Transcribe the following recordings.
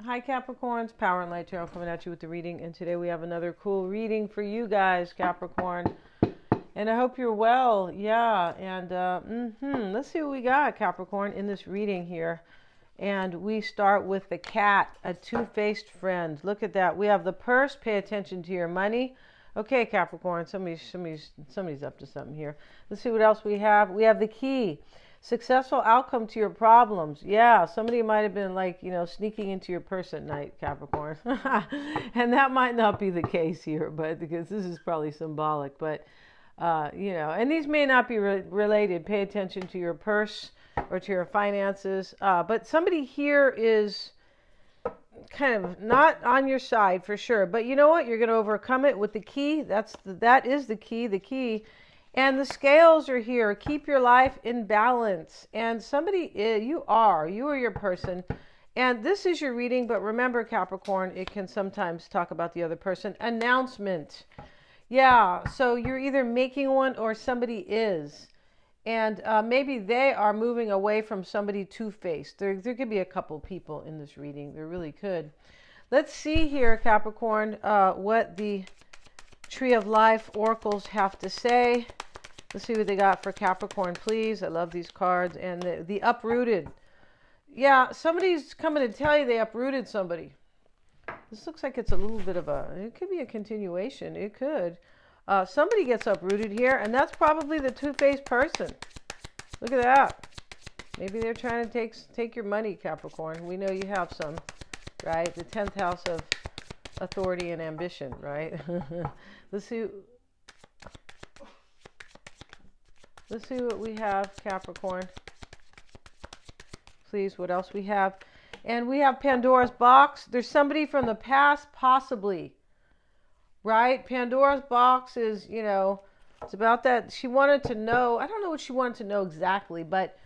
Hi Capricorns, Power and Light Tarot coming at you with the reading, and today we have another cool reading for you guys, Capricorn. And I hope you're well. Yeah, and let's see what we got, Capricorn, in this reading here. And we start with the cat, a two-faced friend. Look at that. We have the purse. Pay attention to your money. Okay, Capricorn, somebody's up to something here. Let's see what else we have. We have the key. Successful outcome to your problems. Yeah, somebody might have been like, sneaking into your purse at night, Capricorn. And that might not be the case here, but because this is probably symbolic. But, and these may not be related. Pay attention to your purse or to your finances. But somebody here is kind of not on your side for sure. But you know what? You're going to overcome it with the key. That is the key. The key. And the scales are here. Keep your life in balance. And you are your person. And this is your reading. But remember, Capricorn, it can sometimes talk about the other person. Announcement. Yeah. So you're either making one or somebody is. And maybe they are moving away from somebody two-faced. There could be a couple people in this reading. There really could. Let's see here, Capricorn, what the Tree of Life oracles have to say. Let's see what they got for Capricorn, please. I love these cards. And the uprooted. Yeah, somebody's coming to tell you they uprooted somebody. This looks like it's a little bit of it could be a continuation. It could. Somebody gets uprooted here, and that's probably the two-faced person. Look at that. Maybe they're trying to take your money, Capricorn. We know you have some, right? The 10th house of authority and ambition, right? Let's see what we have, Capricorn. Please, what else we have? And we have Pandora's box. There's somebody from the past, possibly. Right? Pandora's box is, it's about that. She wanted to know, I don't know what she wanted to know exactly, but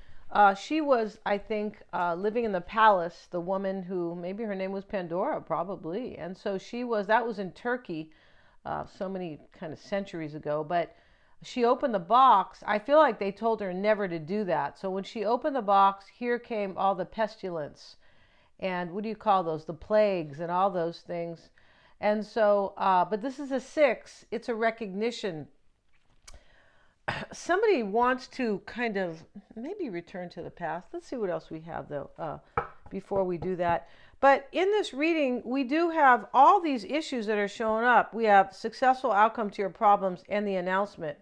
she was, I think, living in the palace, the woman who, maybe her name was Pandora, probably. And so that was in Turkey so many kind of centuries ago. But she opened the box. I feel like they told her never to do that. So when she opened the box, here came all the pestilence. And what do you call those? The plagues and all those things. And so, but this is a 6. It's a recognition. Somebody wants to kind of maybe return to the past. Let's see what else we have, though, before we do that. But in this reading, we do have all these issues that are showing up. We have successful outcome to your problems and the announcement.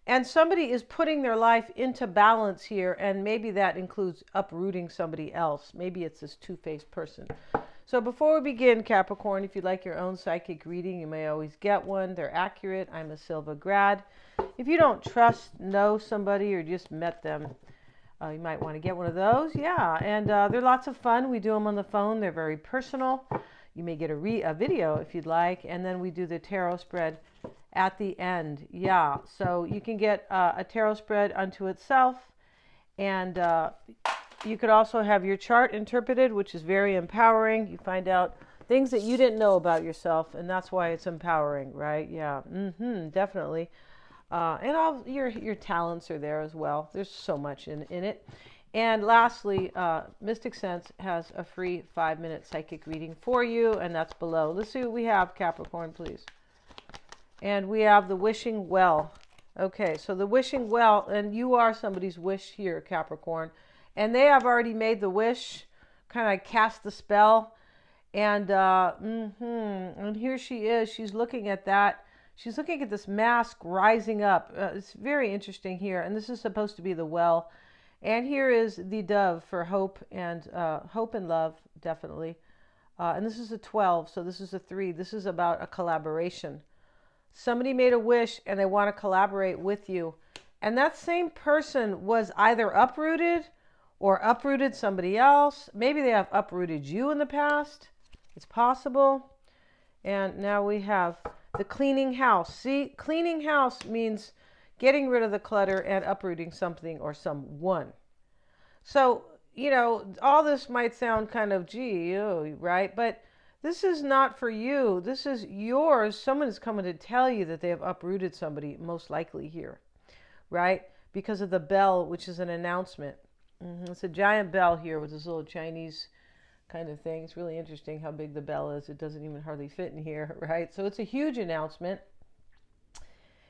And somebody is putting their life into balance here, and maybe that includes uprooting somebody else. Maybe it's this two-faced person. So before we begin, Capricorn, if you'd like your own psychic reading, you may always get one. They're accurate. I'm a Silva grad. If you don't know somebody or just met them, you might want to get one of those. Yeah, and they're lots of fun. We do them on the phone. They're very personal. You may get a video if you'd like, and then we do the tarot spread at the end. Yeah, so you can get a tarot spread unto itself, and you could also have your chart interpreted, which is very empowering. You find out things that you didn't know about yourself, and that's why it's empowering, right? Yeah, definitely. And all your talents are there as well. There's so much in it. And lastly, Mystic Sense has a free 5-minute psychic reading for you, and that's below. Let's see what we have, Capricorn, please. And we have the wishing well. Okay, so the wishing well, and you are somebody's wish here, Capricorn. And they have already made the wish, kind of cast the spell. And and here she is. She's looking at that. She's looking at this mask rising up. It's very interesting here. And this is supposed to be the well. And here is the dove for hope and love, definitely. And this is a 12, so this is a 3. This is about a collaboration. Somebody made a wish and they want to collaborate with you. And that same person was either uprooted or uprooted somebody else. Maybe they have uprooted you in the past. It's possible. And now we have the cleaning house. See, cleaning house means getting rid of the clutter and uprooting something or someone. So, all this might sound kind of, right? But this is not for you. This is yours. Someone is coming to tell you that they have uprooted somebody, most likely here, right? Because of the bell, which is an announcement. It's a giant bell here with this little Chinese kind of thing. It's really interesting how big the bell is. It doesn't even hardly fit in here, right? So it's a huge announcement.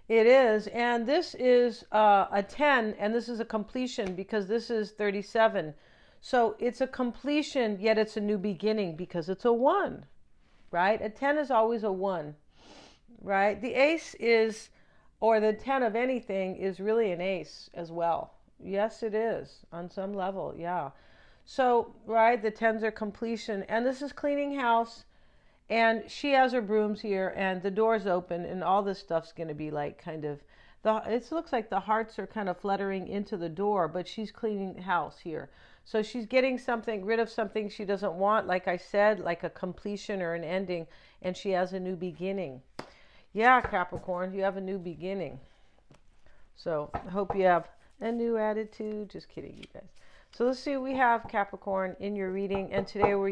It is, and this is a 10, and this is a completion because this is 37. So it's a completion, yet it's a new beginning because it's a 1, right? A 10 is always a 1, right? The ace is, or the 10 of anything is really an ace as well. Yes, it is on some level, yeah. So, right, the 10s are completion, and this is cleaning house. And she has her brooms here, and the door's open, and all this stuff's going to be like kind of, it looks like the hearts are kind of fluttering into the door, but she's cleaning the house here. So she's getting something, rid of something she doesn't want, like I said, like a completion or an ending, and she has a new beginning. Yeah, Capricorn, you have a new beginning. So I hope you have a new attitude. Just kidding, you guys. So let's see what we have, Capricorn, in your reading, and today we're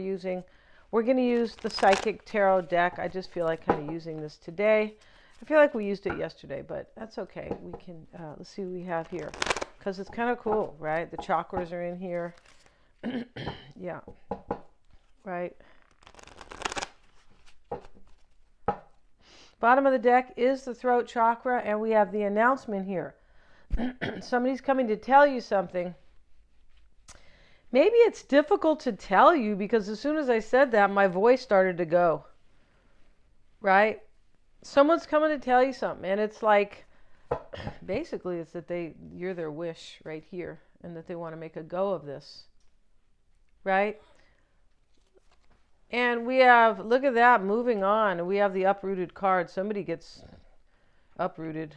going to use the Psychic Tarot deck. I just feel like kind of using this today. I feel like we used it yesterday, but that's okay. We can, let's see what we have here. Because it's kind of cool, right? The chakras are in here. Yeah. Right. Bottom of the deck is the throat chakra, and we have the announcement here. Somebody's coming to tell you something. Maybe it's difficult to tell you because as soon as I said that, my voice started to go. Right? Someone's coming to tell you something, and it's like, basically, it's that you're their wish right here, and that they want to make a go of this. Right? And we have, look at that, moving on. We have the uprooted card. Somebody gets uprooted.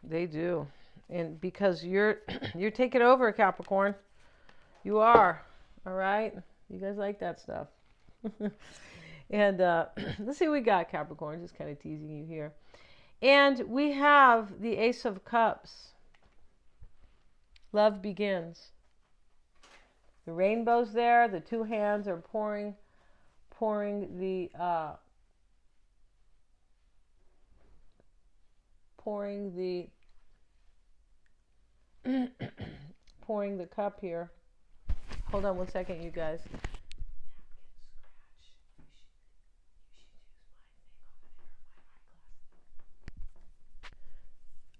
They do. And because you're taking over, Capricorn. You are. All right? You guys like that stuff. And let's see what we got, Capricorn. Just kind of teasing you here. And we have the Ace of Cups. Love begins. The rainbow's there. The two hands are pouring the pouring the cup here. Hold on one second, you guys.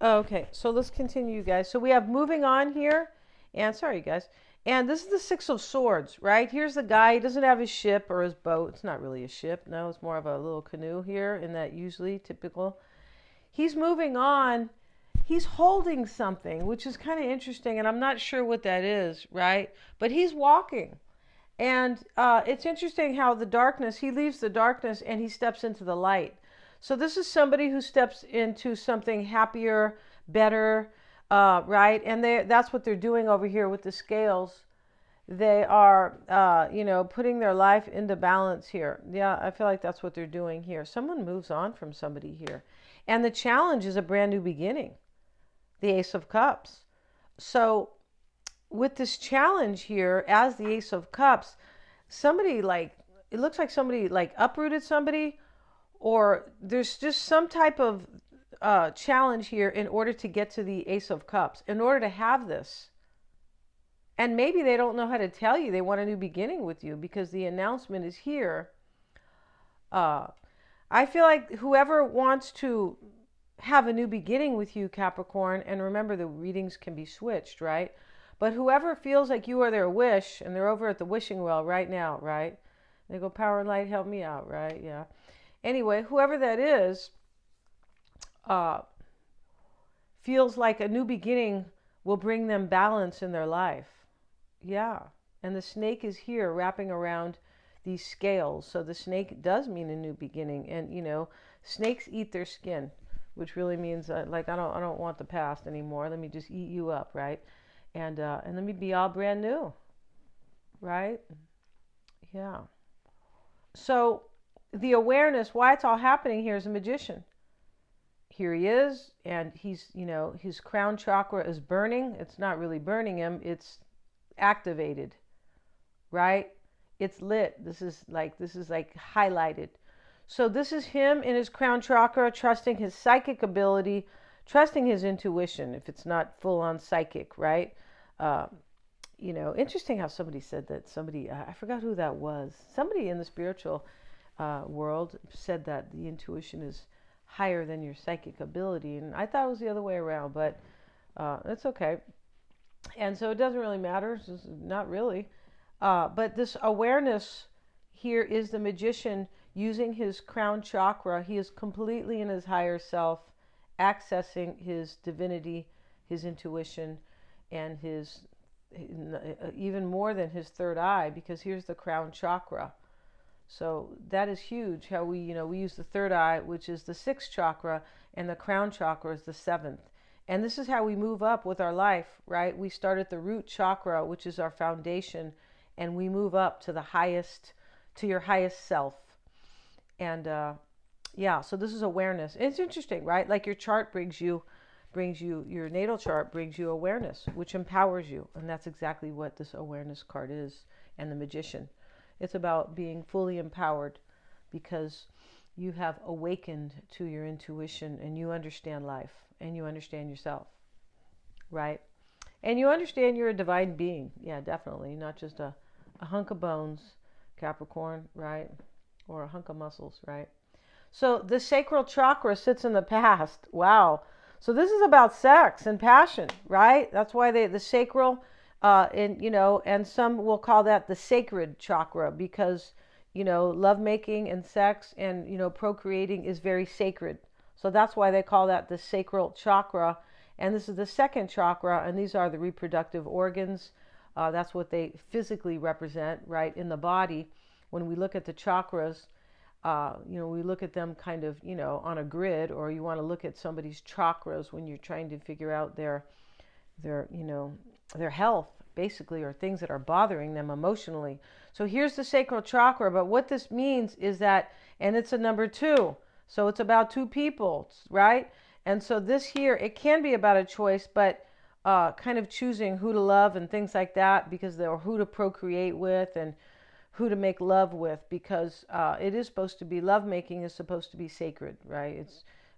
Okay, so let's continue, guys. So we have moving on here. And sorry, you guys. And this is the Six of Swords, right? Here's the guy. He doesn't have his ship or his boat. It's not really a ship. No, it's more of a little canoe here, in that usually typical. He's moving on. He's holding something, which is kind of interesting, and I'm not sure what that is, right? But he's walking. And it's interesting how the darkness, he leaves the darkness and he steps into the light. So this is somebody who steps into something happier, better, right? And that's what they're doing over here with the scales. They are, putting their life into balance here. Yeah, I feel like that's what they're doing here. Someone moves on from somebody here. And the challenge is a brand new beginning. The Ace of Cups. So with this challenge here, as the Ace of Cups, somebody it looks like somebody uprooted somebody, or there's just some type of challenge here in order to get to the Ace of Cups, in order to have this. And maybe they don't know how to tell you they want a new beginning with you because the announcement is here. I feel like whoever wants to have a new beginning with you, Capricorn, and remember the readings can be switched, right? But whoever feels like you are their wish, and they're over at the wishing well right now, right? They go, power and light, help me out, right? Yeah. Anyway, whoever that is, feels like a new beginning will bring them balance in their life. Yeah. And the snake is here wrapping around these scales. So the snake does mean a new beginning. And, snakes eat their skin, which really means I don't want the past anymore. Let me just eat you up, right? And let me be all brand new, right? Yeah. So the awareness, why it's all happening here, is a magician. Here he is, and he's, his crown chakra is burning. It's not really burning him. It's activated, right? It's lit. This is like highlighted. So this is him in his crown chakra, trusting his psychic ability, trusting his intuition, if it's not full on psychic, right? interesting how somebody said that. Somebody, I forgot who that was. Somebody in the spiritual world said that the intuition is higher than your psychic ability. And I thought it was the other way around, but it's okay. And so it doesn't really matter. It's not really. But this awareness here is the magician using his crown chakra. He is completely in his higher self, accessing his divinity, his intuition, and his even more than his third eye, because here's the crown chakra. So that is huge. How we use the third eye, which is the sixth chakra, and the crown chakra is the seventh. And this is how we move up with our life, right? We start at the root chakra, which is our foundation, and we move up to the highest, to your highest self. And so this is awareness. It's interesting, right? Like your chart brings you, your natal chart brings you awareness, which empowers you. And that's exactly what this awareness card is, and the magician. It's about being fully empowered because you have awakened to your intuition, and you understand life, and you understand yourself, right? And you understand you're a divine being. Yeah, definitely. Not just a hunk of bones, Capricorn, right? Or a hunk of muscles, right? So the sacral chakra sits in the past. Wow. So this is about sex and passion, right? That's why the sacral, and some will call that the sacred chakra, because, lovemaking and sex and, procreating is very sacred. So that's why they call that the sacral chakra. And this is the second chakra, and these are the reproductive organs. That's what they physically represent, right, in the body. When we look at the chakras, we look at them kind of, on a grid, or you want to look at somebody's chakras when you're trying to figure out their health, basically, or things that are bothering them emotionally. So here's the sacral chakra, but what this means is that, and it's a number 2, so it's about 2 people, right? And so this here, it can be about a choice, but kind of choosing who to love and things like that, because or who to procreate with and who to make love with, because it is supposed to be, lovemaking is supposed to be sacred, right?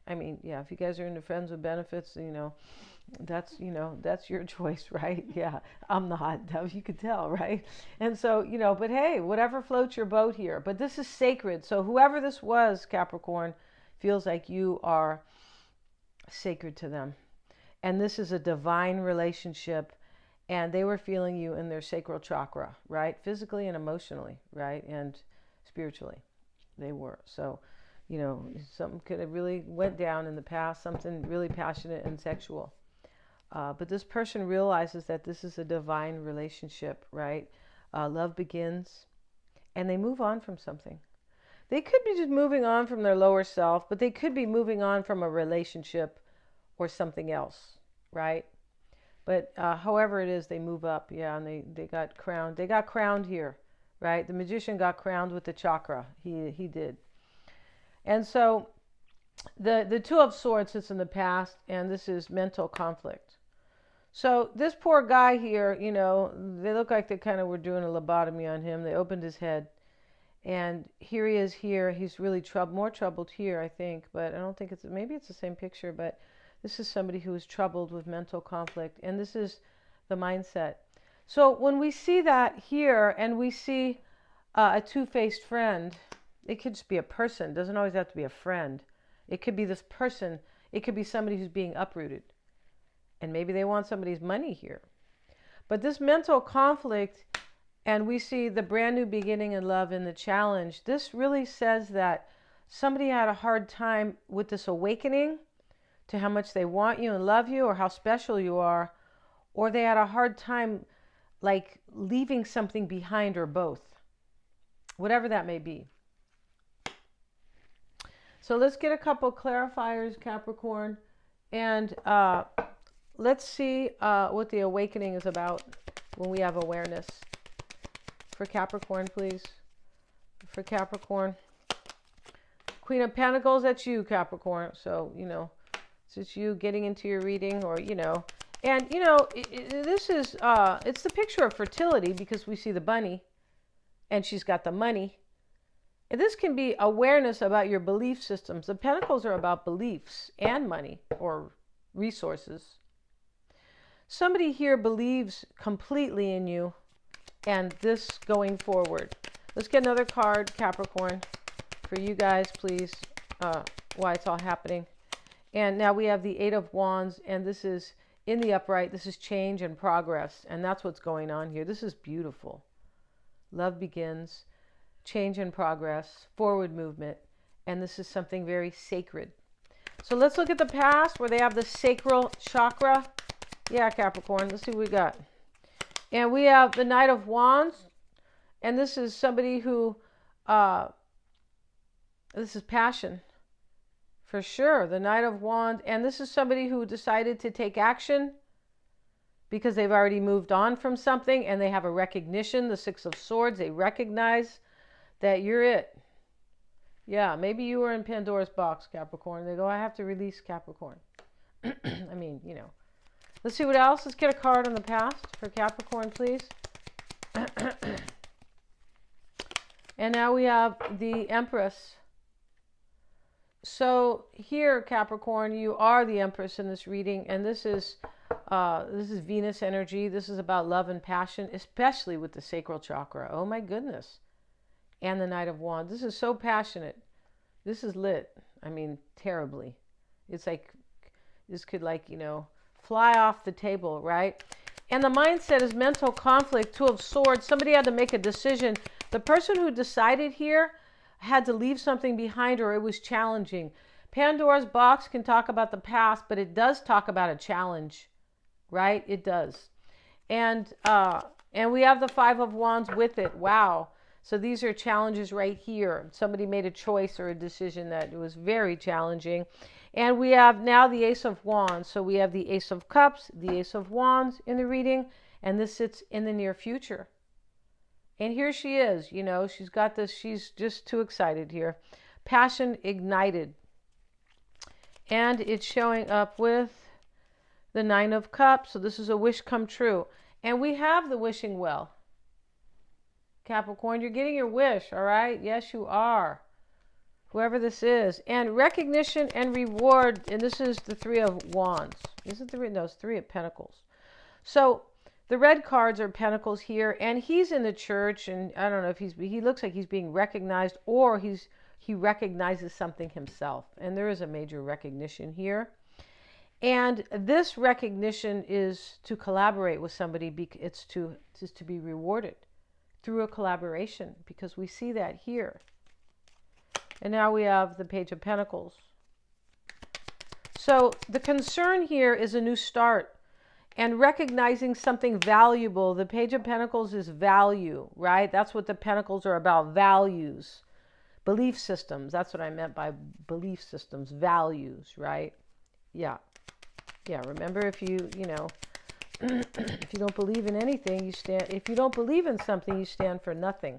If you guys are into friends with benefits, that's your choice, right? Yeah, I'm not, you could tell, right? And so, but hey, whatever floats your boat here. But this is sacred. So whoever this was, Capricorn, feels like you are sacred to them. And this is a divine relationship. And they were feeling you in their sacral chakra, right? Physically and emotionally, right? And spiritually, they were. So, something could have really went down in the past, something really passionate and sexual. But this person realizes that this is a divine relationship, right? Love begins, and they move on from something. They could be just moving on from their lower self, but they could be moving on from a relationship or something else, right? But however it is, they move up, yeah, and they got crowned. They got crowned here, right? The magician got crowned with the chakra. He did. And so the 2 of Swords sits in the past, and this is mental conflict. So this poor guy here, they look like they kind of were doing a lobotomy on him. They opened his head, and here he is here. He's really more troubled here, I think, but I don't think maybe it's the same picture, but this is somebody who is troubled with mental conflict, and this is the mindset. So when we see that here, and we see a two-faced friend, it could just be a person. It doesn't always have to be a friend. It could be this person. It could be somebody who's being uprooted. And maybe they want somebody's money here. But this mental conflict, and we see the brand new beginning in love in the challenge, this really says that somebody had a hard time with this awakening to how much they want you and love you, or how special you are, or they had a hard time like leaving something behind, or both. Whatever that may be. So let's get a couple clarifiers, Capricorn, and let's see what the awakening is about when we have awareness. For Capricorn, please. For Capricorn. Queen of Pentacles, that's you, Capricorn. So, it's you getting into your reading, or, And, this is, it's the picture of fertility, because we see the bunny, and she's got the money. And this can be awareness about your belief systems. The pentacles are about beliefs and money, or resources. somebody here believes completely in you and this going forward. Let's get another card, Capricorn, for you guys, please, why it's all happening. And now we have the Eight of Wands, and this is in the upright. This is change and progress, and that's what's going on here. This is beautiful. Love begins, change and progress, forward movement, and this is something very sacred. So let's look at the past where they have the sacral chakra. Yeah, Capricorn, let's see what we got. And we have the Knight of Wands, and this is somebody who, this is passion. For sure, the Knight of Wands. And this is somebody who decided to take action because they've already moved on from something and they have a recognition. The Six of Swords, they recognize that you're it. Yeah, maybe you were in Pandora's box, Capricorn. They go, I have to release Capricorn. I mean, you know. Let's see what else. Let's get a card on the past for Capricorn, please. And now we have the Empress. So here, Capricorn, you are the Empress in this reading, and this is Venus energy. This is about love and passion, especially with the sacral chakra. Oh my goodness. And the Knight of Wands. This is so passionate. This is lit. I mean, terribly. It's like, this could, like, you know, fly off the table, right? And the mindset is mental conflict, Two of Swords. Somebody had to make a decision. The person who decided here had to leave something behind, or it was challenging. Pandora's box can talk about the past, but it does talk about a challenge, right? It does. And we have the Five of Wands with it. Wow. So these are challenges right here. Somebody made a choice or a decision that was very challenging. And we have now the Ace of Wands. So we have the Ace of Cups, the Ace of Wands in the reading, and this sits in the near future. And here she is, you know, she's got this, she's just too excited here. Passion ignited. And it's showing up with the Nine of Cups. So this is a wish come true. And we have the wishing well. Capricorn, you're getting your wish, all right? Yes, you are. Whoever this is. And recognition and reward. And this is the Three of Wands. Is it no, it's Three of Pentacles. So the red cards are Pentacles here, and he's in the church, and I don't know if he looks like he's being recognized, or he recognizes something himself. And there is a major recognition here. And this recognition is to collaborate with somebody. It's to be rewarded through a collaboration, because we see that here. And now we have the Page of Pentacles. So the concern here is a new start and recognizing something valuable. The Page of Pentacles is value, right? That's what the Pentacles are about, values, belief systems. That's what I meant by belief systems, values, right? Yeah. Yeah, remember, if you know, if you don't believe in anything, you stand. If you don't believe in something, you stand for nothing.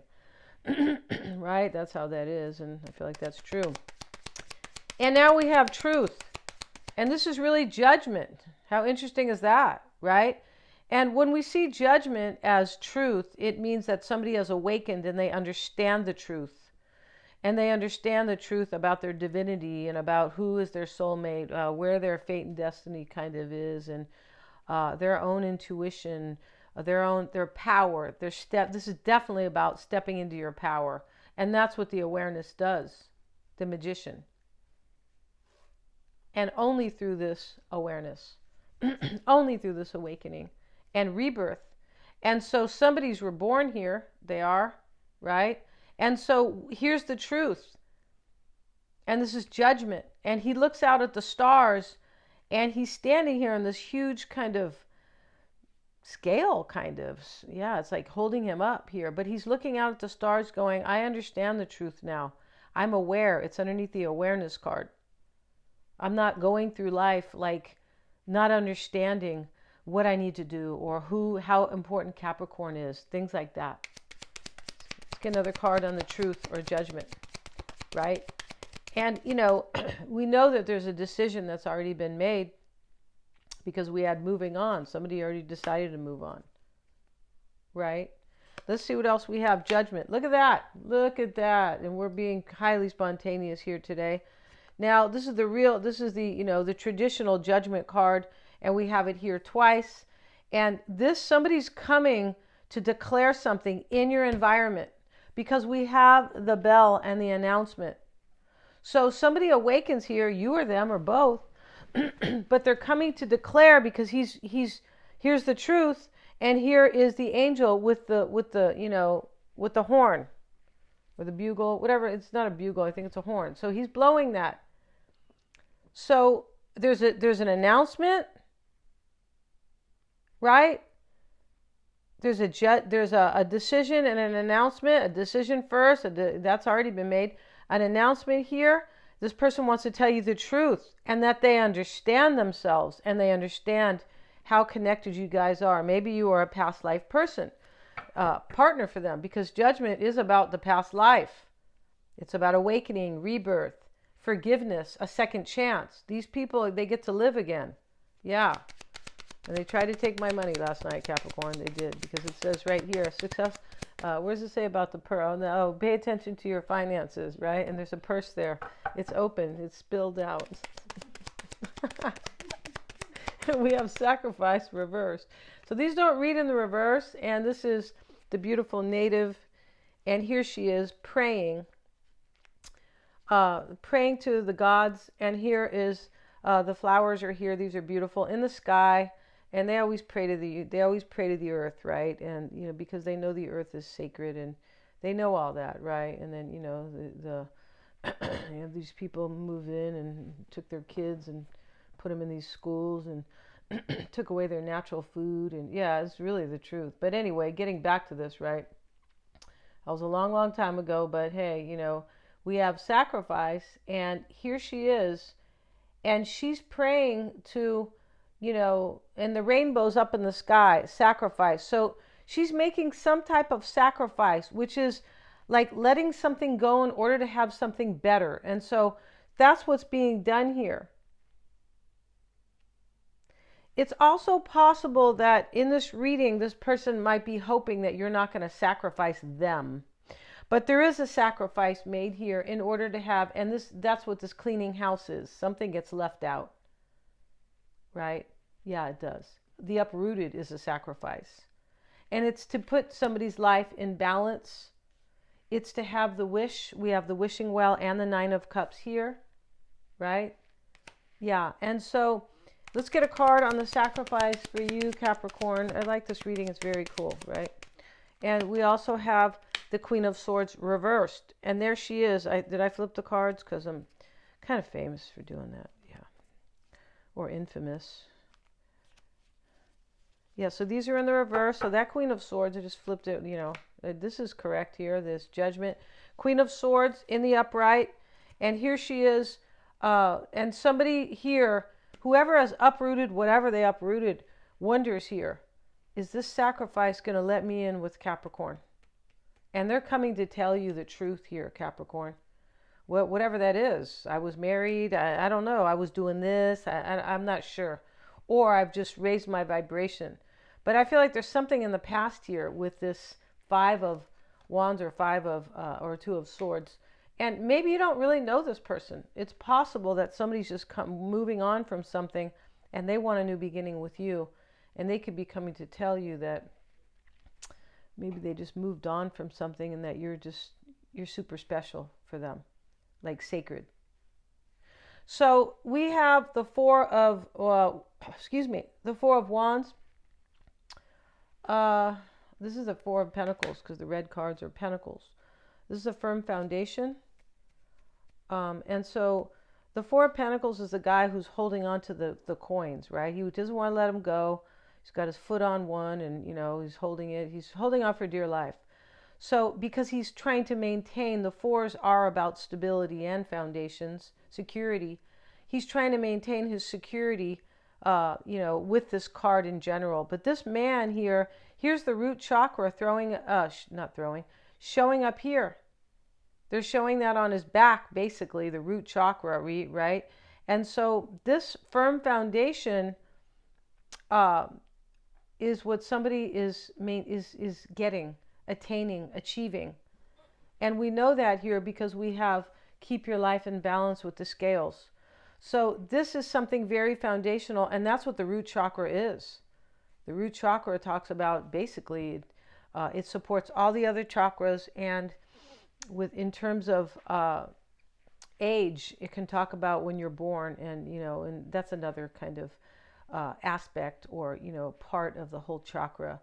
Right? That's how that is, and I feel like that's true. And now we have truth. And this is really judgment. How interesting is that, right? And when we see judgment as truth, it means that somebody has awakened and they understand the truth. And they understand the truth about their divinity and about who is their soulmate, where their fate and destiny kind of is, and their own intuition, their power, their step. This is definitely about stepping into your power. And that's what the awareness does, the magician. And only through this awareness, only through this awakening and rebirth. And so somebody's reborn here. They are, right? And so here's the truth. And this is judgment. And he looks out at the stars, and he's standing here in this huge kind of scale, kind of. Yeah, it's like holding him up here. But he's looking out at the stars going, I understand the truth now. I'm aware. It's underneath the awareness card. I'm not going through life like not understanding what I need to do, or how important Capricorn is, things like that. Let's get another card on the truth or judgment, right? And, you know, we know that there's a decision that's already been made because we had moving on. Somebody already decided to move on, right? Let's see what else we have. Judgment. Look at that. Look at that. And we're being highly spontaneous here today. Now, this is the traditional judgment card, and we have it here twice. And this, somebody's coming to declare something in your environment, because we have the bell and the announcement. So somebody awakens here, you or them or both, but they're coming to declare, because here's the truth, and here is the angel with the with the horn or the bugle, whatever. It's not a bugle, I think it's a horn. So he's blowing that. So there's an announcement, right? There's a decision and an announcement. A decision first, that's already been made. An announcement here. This person wants to tell you the truth, and that they understand themselves, and they understand how connected you guys are. Maybe you are a past life person, partner for them, because judgment is about the past life. It's about awakening, rebirth, forgiveness, a second chance. These people, they get to live again. Yeah. And they tried to take my money last night, Capricorn. They did, because it says right here, success. What does it say about the purse? Oh, pay attention to your finances, right? And there's a purse there. It's open. It's spilled out. We have sacrifice reversed. So these don't read in the reverse. And this is the beautiful native. And here she is praying. Praying to the gods. And here is the flowers are here. These are beautiful in the sky. And they always pray to the earth, right? And because they know the earth is sacred, and they know all that, right? And then these people moved in and took their kids and put them in these schools and took away their natural food, and yeah, it's really the truth. But anyway, getting back to this, right? That was a long, long time ago, but hey, we have sacrifice, and here she is, and she's praying to. And the rainbow's up in the sky, sacrifice. So she's making some type of sacrifice, which is like letting something go in order to have something better. And so that's what's being done here. It's also possible that in this reading, this person might be hoping that you're not going to sacrifice them. But there is a sacrifice made here in order to have, and that's what this cleaning house is. Something gets left out. Right? Yeah, it does. The uprooted is a sacrifice. And it's to put somebody's life in balance. It's to have the wish. We have the wishing well and the 9 of Cups here. Right? Yeah. And so let's get a card on the sacrifice for you, Capricorn. I like this reading. It's very cool, right? And we also have the Queen of Swords reversed. And there she is. Did I flip the cards? Because I'm kind of famous for doing that. Or infamous. Yeah, so these are in the reverse. So that Queen of Swords, I just flipped it, this is correct here, this Judgment. Queen of Swords in the upright. And here she is. And somebody here, whoever has uprooted whatever they uprooted, wonders here, is this sacrifice going to let me in with Capricorn? And they're coming to tell you the truth here, Capricorn. Whatever that is. I was married. I don't know. I was doing this. I'm not sure. Or I've just raised my vibration. But I feel like there's something in the past here with this 5 of Wands or 2 of Swords. And maybe you don't really know this person. It's possible that somebody's just moving on from something and they want a new beginning with you. And they could be coming to tell you that maybe they just moved on from something and that you're super special for them. Like sacred. So we have the 4 of Wands. This is the 4 of Pentacles, because the red cards are Pentacles. This is a firm foundation. And so the 4 of Pentacles is the guy who's holding on to the coins, right? He doesn't want to let them go. He's got his foot on one, and he's holding it. He's holding on for dear life. So because he's trying to maintain, the 4s are about stability and foundations, security. He's trying to maintain his security, with this card in general. But this man here, here's the root chakra showing up here. They're showing that on his back, basically, the root chakra, right? And so this firm foundation is what somebody is getting. Attaining, achieving. And we know that here because we have keep your life in balance with the scales. So this is something very foundational, and that's what the root chakra is. The root chakra talks about basically it supports all the other chakras, and in terms of age, it can talk about when you're born, and and that's another kind of aspect, or part of the whole chakra,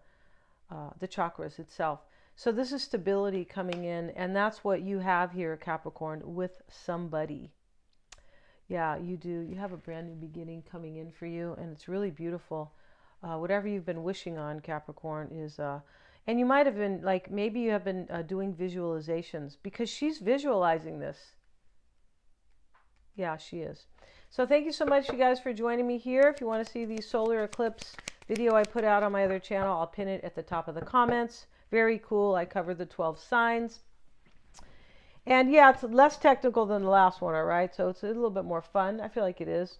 the chakras itself. So this is stability coming in, and that's what you have here, Capricorn, with somebody. Yeah, you do. You have a brand new beginning coming in for you, and it's really beautiful. Whatever you've been wishing on, Capricorn, is, and you might have been, like, maybe you have been doing visualizations, because she's visualizing this. Yeah, she is. So thank you so much, you guys, for joining me here. If you want to see the solar eclipse video I put out on my other channel, I'll pin it at the top of the comments. Very cool. I covered the 12 signs. And yeah, it's less technical than the last one, all right? So it's a little bit more fun. I feel like it is.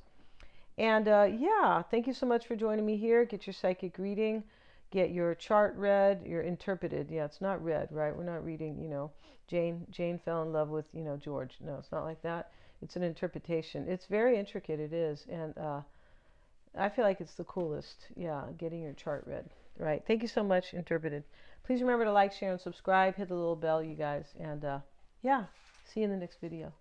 And yeah, thank you so much for joining me here. Get your psychic reading. Get your chart read. Your interpreted. Yeah, it's not read, right? We're not reading, Jane fell in love with, George. No, it's not like that. It's an interpretation. It's very intricate, it is. And I feel like it's the coolest. Yeah, getting your chart read. Right. Thank you so much, interpreted. Please remember to like, share, and subscribe. Hit the little bell, you guys. And yeah, see you in the next video.